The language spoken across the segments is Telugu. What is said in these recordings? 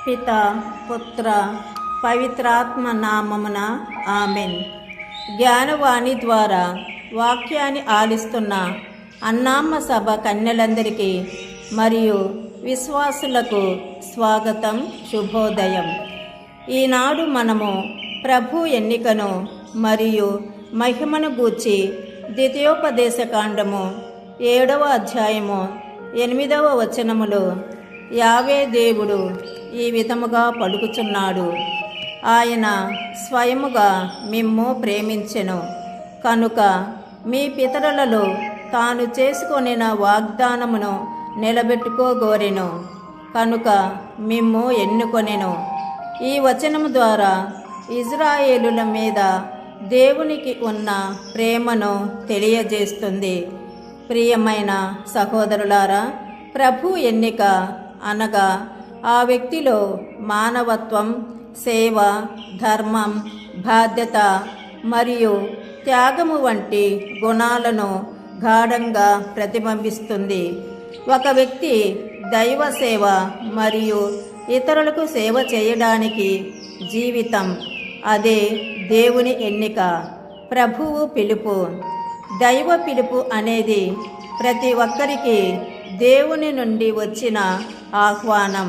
పిత పుత్ర పవిత్రాత్మ నామమున ఆమెన్. జ్ఞానవాణి ద్వారా వాక్యాన్ని ఆలిస్తున్న అన్నామ్మ సభ కన్యలందరికీ మరియు విశ్వాసులకు స్వాగతం, శుభోదయం. ఈనాడు మనము ప్రభు ఎన్నికను మరియు మహిమను గూర్చి ద్వితీయోపదేశ కాండము 7వ అధ్యాయము 8వ వచనములో యావే దేవుడు ఈ విధముగా పలుకుచున్నాడు. ఆయన స్వయముగా మిమ్ము ప్రేమించెను కనుక మీ పితరులలో తాను చేసుకొనిన వాగ్దానమును నిలబెట్టుకోగోరెను కనుక మిమ్ము ఎన్నుకొనెను. ఈ వచనము ద్వారా ఇజ్రాయేలుల మీద దేవునికి ఉన్న ప్రేమను తెలియజేస్తుంది. ప్రియమైన సహోదరులారా, ప్రభు ఎన్నిక అనగా ఆ వ్యక్తిలో మానవత్వం, సేవ, ధర్మం, బాధ్యత మరియు త్యాగము వంటి గుణాలను గాఢంగా ప్రతిబింబిస్తుంది. ఒక వ్యక్తి దైవ సేవ మరియు ఇతరులకు సేవ చేయడానికి జీవితం, అదే దేవుని ఎన్నిక, ప్రభువు పిలుపు. దైవ పిలుపు అనేది ప్రతి ఒక్కరికి దేవుని నుండి వచ్చిన ఆహ్వానం.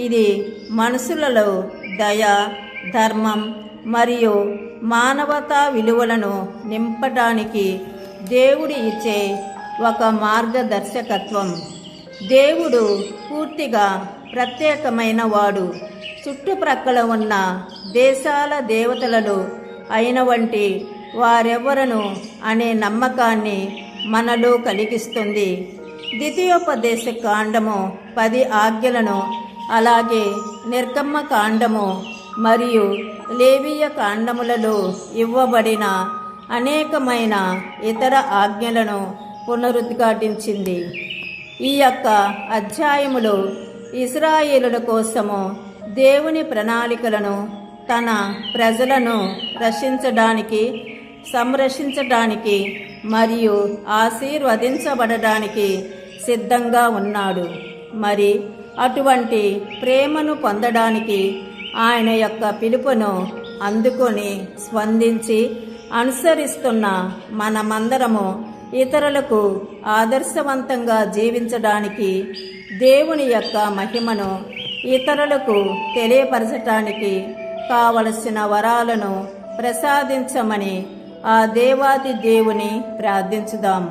ఇది మనుషులలో దయ, ధర్మం మరియు మానవతా విలువలను నింపడానికి దేవుడు ఇచ్చే ఒక మార్గదర్శకత్వం. దేవుడు పూర్తిగా ప్రత్యేకమైన వాడు. చుట్టుప్రక్కల ఉన్న దేశాల దేవతలను అయిన వంటి వారెవరను అనే నమ్మకాన్ని మనలో కలిగిస్తుంది. ద్వితీయోపదేశ కాండము 10 ఆజ్ఞలను, అలాగే నిర్గమ కాండము మరియు లేవీయ కాండములలో ఇవ్వబడిన అనేకమైన ఇతర ఆజ్ఞలను పునరుద్ఘాటించింది. ఈ యొక్క అధ్యాయములో ఇశ్రాయేలుల కోసము దేవుని ప్రణాళికలను, తన ప్రజలను రక్షించడానికి, సంరక్షించడానికి మరియు ఆశీర్వదించబడడానికి సిద్ధంగా ఉన్నాడు. మరి అటువంటి ప్రేమను పొందడానికి ఆయన యొక్క పిలుపును అందుకొని స్పందించి అనుసరిస్తున్న మనమందరము ఇతరులకు ఆదర్శవంతంగా జీవించడానికి, దేవుని యొక్క మహిమను ఇతరులకు తెలియపరచటానికి కావలసిన వరాలను ప్రసాదించమని ఆ దేవాది దేవుని ప్రార్థించుదాం.